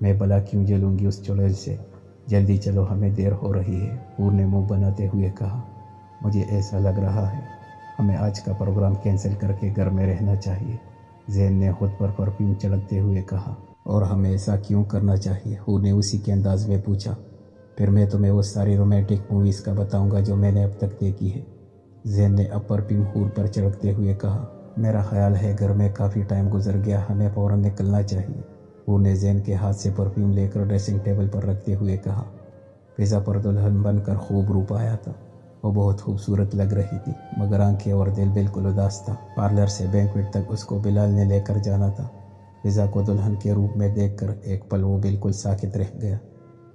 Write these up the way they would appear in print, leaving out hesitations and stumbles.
میں بلا کیوں جلوں گی اس چڑیل سے؟ جلدی چلو، ہمیں دیر ہو رہی ہے، حور نے منہ بناتے ہوئے کہا۔ مجھے ایسا لگ رہا ہے ہمیں آج کا پروگرام کینسل کر کے گھر میں رہنا چاہیے، زین نے خود پر پرفیوم چڑکتے ہوئے کہا۔ اور ہمیں ایسا کیوں کرنا چاہیے؟ حور نے اسی کے انداز میں پوچھا۔ پھر میں تمہیں وہ ساری رومانٹک موویز کا بتاؤں گا جو میں نے اب تک دیکھی ہے، زین نے اب پرفیوم حور پر چڑکتے ہوئے کہا۔ میرا خیال ہے گھر میں کافی ٹائم گزر گیا، ہمیں فوراً نکلنا چاہیے، حور نے زین کے ہاتھ سے پرفیوم لے کر ڈریسنگ ٹیبل پر رکھتے ہوئے کہا۔ فضا پر دلہن بن کر خوب روپ آیا تھا، وہ بہت خوبصورت لگ رہی تھی، مگر آنکھیں اور دل بالکل اداس تھا۔ پارلر سے بینکویٹ تک اس کو بلال نے لے کر جانا تھا۔ فضا کو دلہن کے روپ میں دیکھ کر ایک پل وہ بالکل ساکت رہ گیا،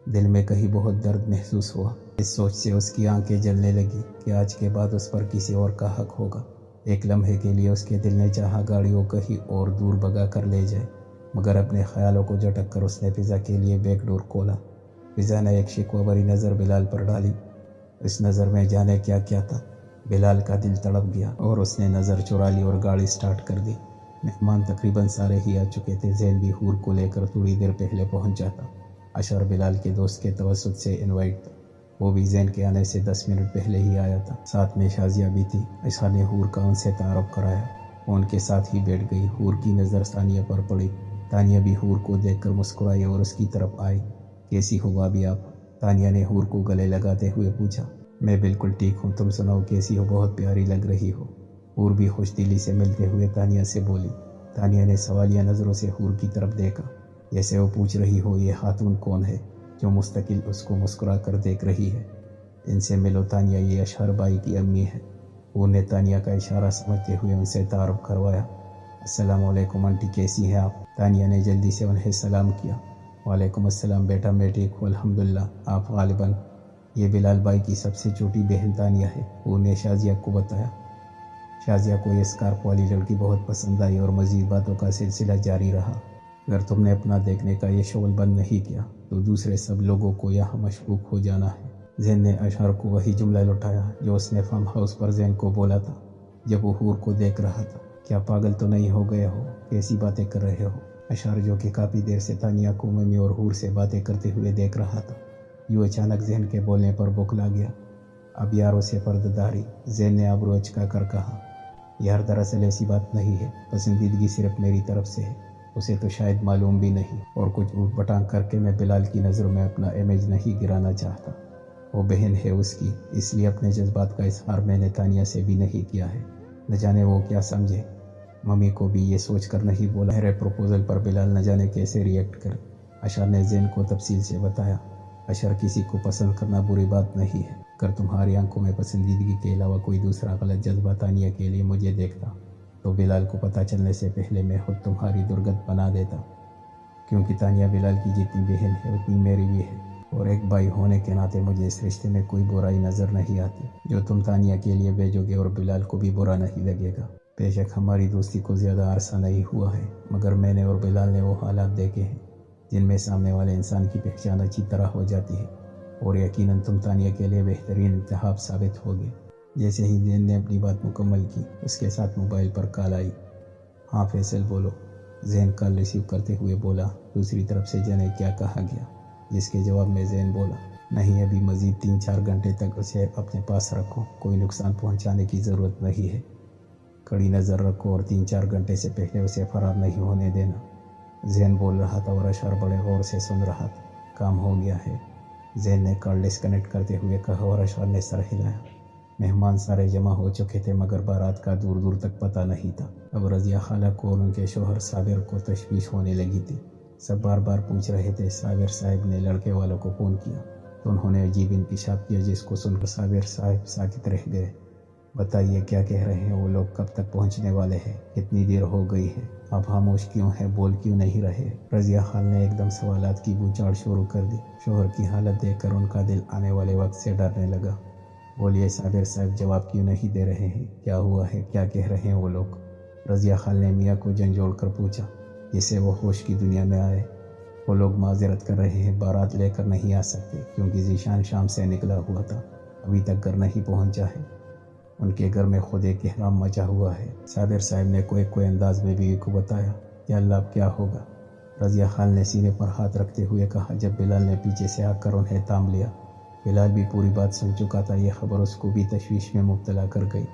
دل میں کہیں بہت درد محسوس ہوا۔ اس سوچ سے اس کی آنکھیں جلنے لگی کہ آج کے بعد اس پر کسی اور کا حق ہوگا۔ ایک لمحے کے لیے اس کے دل نے چاہا گاڑی کو کہیں اور دور بھگا کر لے جائے، مگر اپنے خیالوں کو جھٹک کر اس نے فضا کے لیے بیک ڈور کھولا۔ فضا نے ایک شکوہ بھری نظر بلال پر ڈالی، اس نظر میں جانے کیا کیا تھا۔ بلال کا دل تڑپ گیا اور اس نے نظر چرا لی اور گاڑی سٹارٹ کر دی۔ مہمان تقریباً سارے ہی آ چکے تھے، زین بھی حور کو لے کر تھوڑی دیر پہلے پہنچا تھا۔ اشر بلال کے دوست کے توسط سے انوائٹ تھا، وہ بھی زین کے آنے سے 10 منٹ پہلے ہی آیا تھا۔ ساتھ میں شازیہ بھی تھی۔ اشر نے حور کا ان سے تعارف کرایا، وہ ان کے ساتھ ہی بیٹھ گئی۔ حور کی نظر ثانیہ پر پڑی، تانیہ بھی حور کو دیکھ کر مسکرائی اور اس کی طرف آئی۔ کیسی ہو بھابھی آپ؟ تانیہ نے حور کو گلے لگاتے ہوئے پوچھا۔ میں بالکل ٹھیک ہوں، تم سناؤ کیسی ہو؟ بہت پیاری لگ رہی ہو، حور بھی خوش دلی سے ملتے ہوئے تانیہ سے بولی۔ تانیہ نے سوالیہ نظروں سے حور کی طرف دیکھا، جیسے وہ پوچھ رہی ہو یہ خاتون کون ہے جو مستقل اس کو مسکرا کر دیکھ رہی ہے۔ ان سے ملو تانیہ، یہ اشہر بھائی کی امی ہے۔ حور نے تانیہ کا اشارہ سمجھتے ہوئے ان سے تعارف کروایا۔ السلام علیکم آنٹی، کیسی ہیں آپ؟ تانیہ نے جلدی سے انہیں سلام کیا۔ وعلیکم السلام بیٹا، میں ٹھیک ہوں الحمدللہ، آپ غالباً یہ بلال بھائی کی سب سے چھوٹی بہن تانیہ ہے، حور نے شازیہ کو بتایا۔ شازیہ کو یہ اسکارف والی لڑکی بہت پسند آئی اور مزید باتوں کا سلسلہ جاری رہا۔ اگر تم نے اپنا دیکھنے کا یہ شغل بند نہیں کیا تو دوسرے سب لوگوں کو یہاں مشکوک ہو جانا ہے۔ زین نے اشہر کو وہی جملہ لوٹایا جو اس نے فارم ہاؤس پر زین کو بولا تھا جب وہ حور کو دیکھ رہا تھا۔ کیا پاگل تو نہیں ہو گئے ہو؟ کیسی باتیں کر رہے ہو؟ اشہر جو کہ کافی دیر سے تانیہ کو ممی اور حور سے باتیں کرتے ہوئے دیکھ رہا تھا، یوں اچانک زین کے بولنے پر بوکھلا گیا۔ اب یاروں سے پردہ داری، زین نے ابرو اچکا کر کہا۔ یار دراصل ایسی بات نہیں ہے، پسندیدگی صرف میری طرف سے ہے، اسے تو شاید معلوم بھی نہیں، اور کچھ اوٹ پٹانگ کر کے میں بلال کی نظروں میں اپنا امیج نہیں گرانا چاہتا۔ وہ بہن ہے اس کی، اس لیے اپنے جذبات کا اظہار میں نے تانیہ سے بھی نہیں کیا ہے، نہ جانے وہ کیا سمجھے۔ ممی کو بھی یہ سوچ کر نہیں بولا میرے پروپوزل پر بلال نہ جانے کیسے ریئیکٹ کرے، اشر نے زین کو تفصیل سے بتایا۔ اشر کسی کو پسند کرنا بری بات نہیں ہے، اگر تمہاری آنکھوں میں پسندیدگی کے علاوہ کوئی دوسرا غلط جذبہ تانیہ کے لیے مجھے دیکھتا تو بلال کو پتہ چلنے سے پہلے میں خود تمہاری درگت بنا دیتا، کیونکہ تانیہ بلال کی جتنی بہن ہے اتنی میری بھی ہے، اور ایک بھائی ہونے کے ناطے مجھے اس رشتے میں کوئی برائی نظر نہیں آتی جو تم تانیہ کے لیے بھیجو گے، اور بلال کو بھی برا نہیں لگے گا۔ بے شک ہماری دوستی کو زیادہ عرصہ نہیں ہوا ہے، مگر میں نے اور بلال نے وہ حالات دیکھے ہیں جن میں سامنے والے انسان کی پہچان اچھی طرح ہو جاتی ہے، اور یقیناً تم تانیہ کے لیے بہترین انتخاب ثابت ہوگے۔ جیسے ہی زین نے اپنی بات مکمل کی، اس کے ساتھ موبائل پر کال آئی۔ ہاں فیصل بولو، زین کال ریسیو کرتے ہوئے بولا۔ دوسری طرف سے جانے کیا کہا گیا، جس کے جواب میں زین بولا، نہیں ابھی مزید 3-4 گھنٹے تک اسے اپنے پاس رکھو، کوئی نقصان پہنچانے کی ضرورت نہیں ہے، کڑی نظر رکھو اور 3-4 گھنٹے سے پہلے اسے فرار نہیں ہونے دینا۔ زین بول رہا تھا اور اشہر بڑے غور سے سن رہا تھا۔ کام ہو گیا ہے، زین نے کال ڈسکنیکٹ کرتے ہوئے کہا اور اشہر نے سر ہلایا۔ مہمان سارے جمع ہو چکے تھے مگر بارات کا دور دور تک پتہ نہیں تھا۔ اب رضیہ خالہ کو اور ان کے شوہر صابر کو تشویش ہونے لگی تھی، سب بار بار پوچھ رہے تھے صابر صاحب نے لڑکے والوں کو فون کیا تو انہوں نے عجیب انکشاف کیا، جس کو سن کر صابر صاحب ساکت رہ گئے۔ بتائیے کیا کہہ رہے ہیں وہ لوگ، کب تک پہنچنے والے ہیں، کتنی دیر ہو گئی ہے، آپ خاموش کیوں ہیں، بول کیوں نہیں رہے؟ رضیہ خال نے ایک دم سوالات کی بوچھاڑ شروع کر دی۔ شوہر کی حالت دیکھ کر ان کا دل آنے والے وقت سے ڈرنے لگا۔ بولیے صابر صاحب، جواب کیوں نہیں دے رہے ہیں، کیا ہوا ہے، کیا کہہ رہے ہیں وہ لوگ؟ رضیہ خال نے میاں کو جھنجھوڑ کر پوچھا، جسے وہ ہوش کی دنیا میں آئے۔ وہ لوگ معذرت کر رہے ہیں، بارات لے کر نہیں آ سکتے کیونکہ ذیشان شام سے نکلا ہوا تھا، ابھی تک گھر نہیں پہنچا ہے، ان کے گھر میں خود ایک احرام مچا ہوا ہے۔ صابر صاحب نے کوئی انداز میں بیوی کو بتایا، یا اللہ اب کیا ہوگا؟ رضیہ خال نے سینے پر ہاتھ رکھتے ہوئے کہا۔ جب بلال نے پیچھے سے آ کر انہیں تھام لیا، بلال بھی پوری بات سن چکا تھا۔ یہ خبر اس کو بھی تشویش میں مبتلا کر گئی۔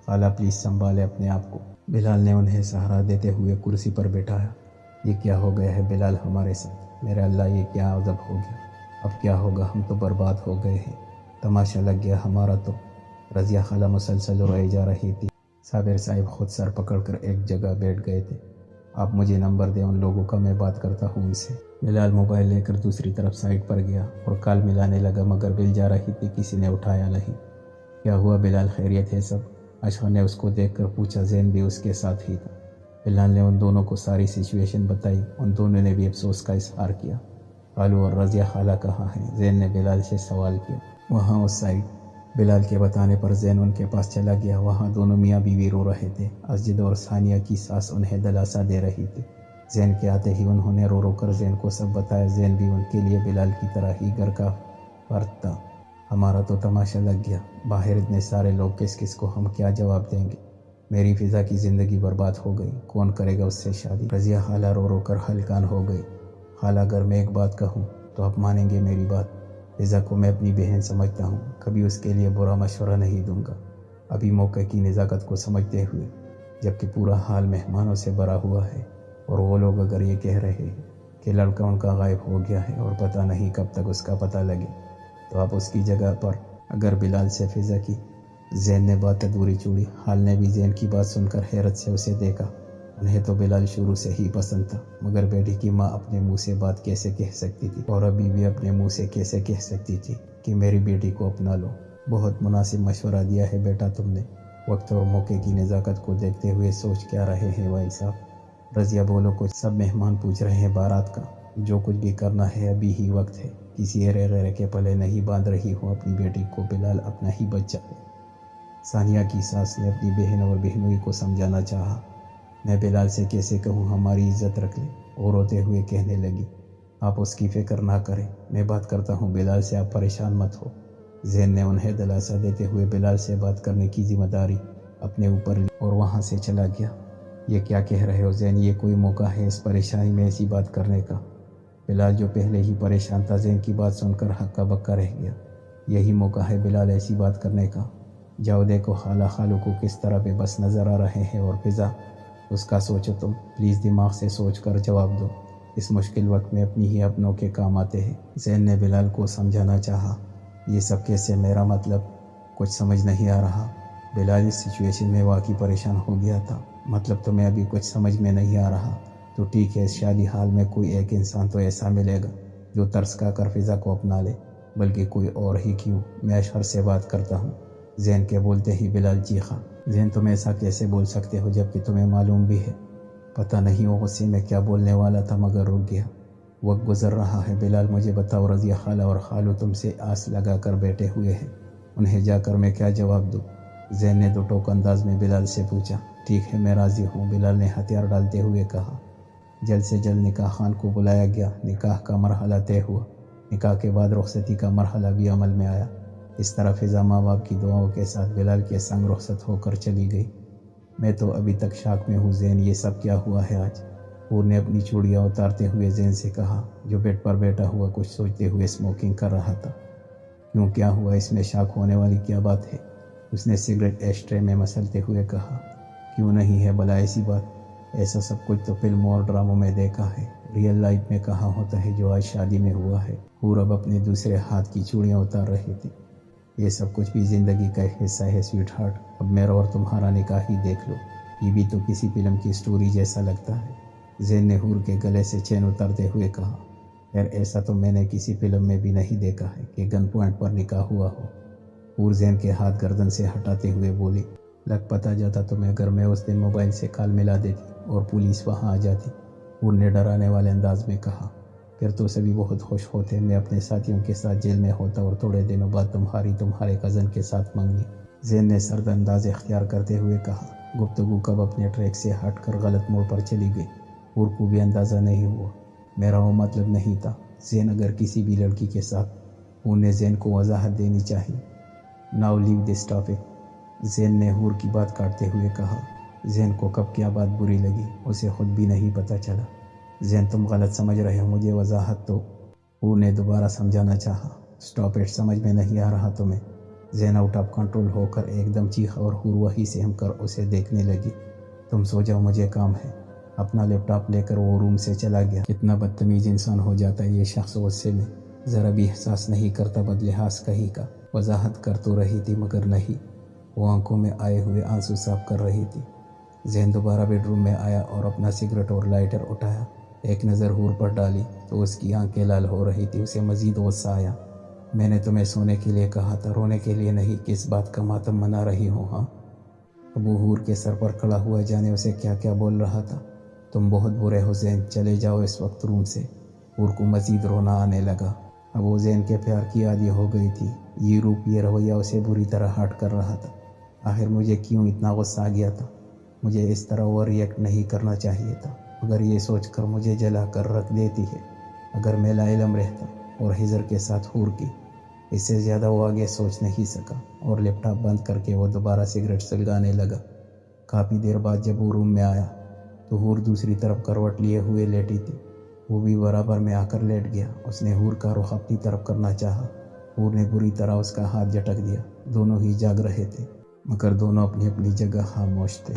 خالہ پلیز سنبھالے اپنے آپ کو۔ بلال نے انہیں سہارا دیتے ہوئے کرسی پر بٹھایا۔ یہ کیا ہو گیا ہے بلال ہمارے ساتھ؟ میرے اللہ یہ کیا عذاب ہو گیا؟ اب کیا ہوگا؟ ہم تو برباد ہو گئے ہیں، تماشا لگ گیا ہمارا تو۔ رضیہ خالہ مسلسل روئے جا رہی تھی۔ صابر صاحب خود سر پکڑ کر ایک جگہ بیٹھ گئے تھے۔ آپ مجھے نمبر دیں ان لوگوں کا، میں بات کرتا ہوں ان سے۔ بلال موبائل لے کر دوسری طرف سائٹ پر گیا اور کال ملانے لگا، مگر بل جا رہی تھی، کسی نے اٹھایا نہیں۔ کیا ہوا بلال، خیریت ہے سب؟ اشفا نے اس کو دیکھ کر پوچھا۔ زین بھی اس کے ساتھ ہی تھا۔ بلال نے ان دونوں کو ساری سچویشن بتائی۔ ان دونوں نے بھی افسوس کا اظہار کیا۔ خالو اور رضیہ خالہ کہاں ہیں؟ زین نے بلال سے سوال کیا۔ وہاں اس سائڈ۔ بلال کے بتانے پر زین ان کے پاس چلا گیا۔ وہاں دونوں میاں بیوی رو رہے تھے۔ اسجد اور ثانیہ کی ساس انہیں دلاسا دے رہی تھی۔ زین کے آتے ہی انہوں نے رو رو کر زین کو سب بتایا۔ زین بھی ان کے لیے بلال کی طرح ہی گھر کا فرد تھا۔ ہمارا تو تماشا لگ گیا، باہر اتنے سارے لوگ، کس کس کو ہم کیا جواب دیں گے؟ میری فضا کی زندگی برباد ہو گئی، کون کرے گا اس سے شادی؟ رضیہ خالہ رو رو کر ہلکان ہو گئی۔ خالہ اگر میں ایک بات کہوں تو آپ مانیں گے میری بات؟ فضا کو میں اپنی بہن سمجھتا ہوں، کبھی اس کے لیے برا مشورہ نہیں دوں گا، ابھی موقع کی نزاکت کو سمجھتے ہوئے، جبکہ پورا حال مہمانوں سے بھرا ہوا ہے۔ اور وہ لوگ اگر یہ کہہ رہے ہیں کہ لڑکا ان کا غائب ہو گیا ہے اور پتہ نہیں کب تک اس کا پتہ لگے، تو آپ اس کی جگہ پر اگر بلال سے فضا کی۔ زین نے بات ادھوری چھوڑی۔ حال نے بھی زین کی بات سن کر حیرت سے اسے دیکھا۔ انہیں تو بلال شروع سے ہی پسند تھا، مگر بیٹی کی ماں اپنے منہ سے بات کیسے کہہ سکتی تھی، اور ابھی بھی اپنے منہ سے کیسے کہہ سکتی تھی کہ میری بیٹی کو اپنا لو؟ بہت مناسب مشورہ دیا ہے بیٹا تم نے، وقت اور موقع کی نزاکت کو دیکھتے ہوئے سوچ کیا رہے ہیں بھائی صاحب؟ رضیہ بولو کچھ، سب مہمان پوچھ رہے ہیں بارات کا، جو کچھ بھی کرنا ہے ابھی ہی وقت ہے، کسی ایرے کے پلے نہیں باندھ رہی ہوں اپنی بیٹی کو، بلال اپنا ہی بچہ ہے۔ ثانیہ کی ساس نے اپنی بہن اور بہنوئی کو سمجھانا چاہا۔ میں بلال سے کیسے کہوں ہماری عزت رکھ لے، اور روتے ہوئے کہنے لگی، آپ اس کی فکر نہ کریں، میں بات کرتا ہوں بلال سے، آپ پریشان مت ہو۔ زین نے انہیں دلاسا دیتے ہوئے بلال سے بات کرنے کی ذمہ داری اپنے اوپر لی اور وہاں سے چلا گیا۔ یہ کیا کہہ رہے ہو زین؟ یہ کوئی موقع ہے اس پریشانی میں ایسی بات کرنے کا؟ بلال جو پہلے ہی پریشان تھا، زین کی بات سن کر ہکا بکا رہ گیا۔ یہی موقع ہے بلال ایسی بات کرنے کا؟ جاؤ دیکھو خالہ خالو کو کس طرح بے بس نظر آ رہے ہیں، اور فضا اس کا سوچو تم، پلیز دماغ سے سوچ کر جواب دو، اس مشکل وقت میں اپنی ہی اپنوں کے کام آتے ہیں۔ زین نے بلال کو سمجھانا چاہا۔ یہ سب کیسے؟ میرا مطلب کچھ سمجھ نہیں آ رہا۔ بلال اس سچویشن میں واقعی پریشان ہو گیا تھا۔ مطلب تمہیں ابھی کچھ سمجھ میں نہیں آ رہا؟ تو ٹھیک ہے، اس شادی حال میں کوئی ایک انسان تو ایسا ملے گا جو ترس کھا کر فضا کو اپنا لے، بلکہ کوئی اور ہی کیوں، میں اشہر سے بات کرتا ہوں۔ زین کے بولتے ہی بلال چیخا۔ زین تم ایسا کیسے بول سکتے ہو جبکہ تمہیں معلوم بھی ہے؟ پتہ نہیں وہ غصے میں کیا بولنے والا تھا مگر رک گیا۔ وقت گزر رہا ہے بلال، مجھے بتاؤ، رضیہ خالہ اور خالو تم سے آس لگا کر بیٹھے ہوئے ہیں، انہیں جا کر میں کیا جواب دوں؟ زین نے دو ٹوک انداز میں بلال سے پوچھا۔ ٹھیک ہے میں راضی ہوں، بلال نے ہتھیار ڈالتے ہوئے کہا۔ جلد سے جلد نکاح خان کو بلایا گیا۔ نکاح کا مرحلہ طے ہوا۔ نکاح کے بعد رخصتی کا مرحلہ بھی عمل میں آیا۔ اس طرح فضا ماں باپ کی دعاؤں کے ساتھ بلال کے سنگ رخصت ہو کر چلی گئی۔ میں تو ابھی تک شاک میں ہوں زین، یہ سب کیا ہوا ہے آج؟ پور نے اپنی چوڑیاں اتارتے ہوئے زین سے کہا، جو بیڈ پر بیٹھا ہوا کچھ سوچتے ہوئے اسموکنگ کر رہا تھا۔ کیوں کیا ہوا؟ اس میں شاک ہونے والی کیا بات ہے؟ اس نے سگریٹ ایش ٹرے میں مسلتے ہوئے کہا۔ کیوں نہیں ہے بھلا ایسی بات؟ ایسا سب کچھ تو فلموں اور ڈراموں میں دیکھا ہے، ریئل لائف میں کہاں ہوتا ہے جو آج شادی میں ہوا ہے۔ پور اب اپنے دوسرے ہاتھ کی چوڑیاں اتار رہی تھی۔ یہ سب کچھ بھی زندگی کا ایک حصہ ہے سویٹ ہارٹ، اب میرا اور تمہارا نکاح ہی دیکھ لو، یہ بھی تو کسی فلم کی سٹوری جیسا لگتا ہے۔ زین نے حور کے گلے سے چین اتارتے ہوئے کہا۔ خیر ایسا تو میں نے کسی فلم میں بھی نہیں دیکھا ہے کہ گن پوائنٹ پر نکاح ہوا ہو۔ حور زین کے ہاتھ گردن سے ہٹاتے ہوئے بولی، لگ پتہ جاتا تو میں گھر میں اس دن موبائل سے کال ملا دیتی اور پولیس وہاں آ جاتی، حور نے ڈرانے والے انداز میں کہا۔ پھر تو سبھی بہت خوش ہوتے، میں اپنے ساتھیوں کے ساتھ جیل میں ہوتا اور تھوڑے دنوں بعد تمہارے کزن کے ساتھ منگنی۔ زین نے سرد انداز اختیار کرتے ہوئے کہا۔ گفتگو کب اپنے ٹریک سے ہٹ کر غلط موڑ پر چلی گئی، حور کو بھی اندازہ نہیں ہوا۔ میرا وہ مطلب نہیں تھا زین، اگر کسی بھی لڑکی کے ساتھ، حور نے زین کو وضاحت دینی چاہی۔ ناؤ لیو دس ٹاپک، زین نے حور کی بات کاٹتے ہوئے کہا۔ زین کو کب کیا بات بری لگی اسے خود بھی نہیں پتہ چلا۔ زین تم غلط سمجھ رہے ہو، مجھے وضاحت تو ہور نے دوبارہ سمجھانا چاہا۔ اسٹاپ اٹ، سمجھ میں نہیں آ رہا تمہیں؟ زین آؤٹ آف کنٹرول ہو کر ایک دم چیخا اور ہور وہی سے ہم کر اسے دیکھنے لگی۔ تم سو جاؤ، مجھے کام ہے۔ اپنا لیپ ٹاپ لے کر وہ روم سے چلا گیا۔ کتنا بدتمیز انسان ہو جاتا ہے یہ شخص، غصے میں ذرا بھی احساس نہیں کرتا بدلحاظ کہیں کا۔ وضاحت کر تو رہی تھی مگر نہیں، وہ آنکھوں میں آئے ہوئے آنسو صاف کر رہی تھی۔ زین دوبارہ بیڈ روم میں آیا اور اپنا سگریٹ اور لائٹر اٹھایا۔ ایک نظر ہور پر ڈالی تو اس کی آنکھیں لال ہو رہی تھی۔ اسے مزید غصہ آیا۔ میں نے تمہیں سونے کے لیے کہا تھا، رونے کے لیے نہیں۔ کس بات کا ماتم منا رہی ہو ہاں؟ ابو ہور کے سر پر کھڑا ہوا جانے اسے کیا کیا بول رہا تھا۔ تم بہت برے ہو زین، چلے جاؤ اس وقت روم سے۔ ہور کو مزید رونا آنے لگا۔ اب وہ زین کے پیار کی عادی ہو گئی تھی۔ یہ روپ، یہ رویہ اسے بری طرح ہرٹ کر رہا تھا۔ آخر مجھے کیوں اتنا غصہ آ گیا تھا؟ مجھے اس طرح اوور ریئیکٹ نہیں کرنا چاہیے تھا، مگر یہ سوچ کر مجھے جلا کر رکھ دیتی ہے۔ اگر میں لا علم رہتا اور ہجر کے ساتھ ہور کی، اس سے زیادہ وہ آگے سوچ نہیں سکا، اور لیپ ٹاپ بند کر کے وہ دوبارہ سگریٹ سلگانے لگا۔ کافی دیر بعد جب وہ روم میں آیا تو ہور دوسری طرف کروٹ لیے ہوئے لیٹی تھی۔ وہ بھی برابر میں آ کر لیٹ گیا۔ اس نے ہور کا رخ اپنی طرف کرنا چاہا۔ ہور نے بری طرح اس کا ہاتھ جھٹک دیا۔ دونوں ہی جاگ رہے تھے مگر دونوں اپنی اپنی جگہ خاموش تھے۔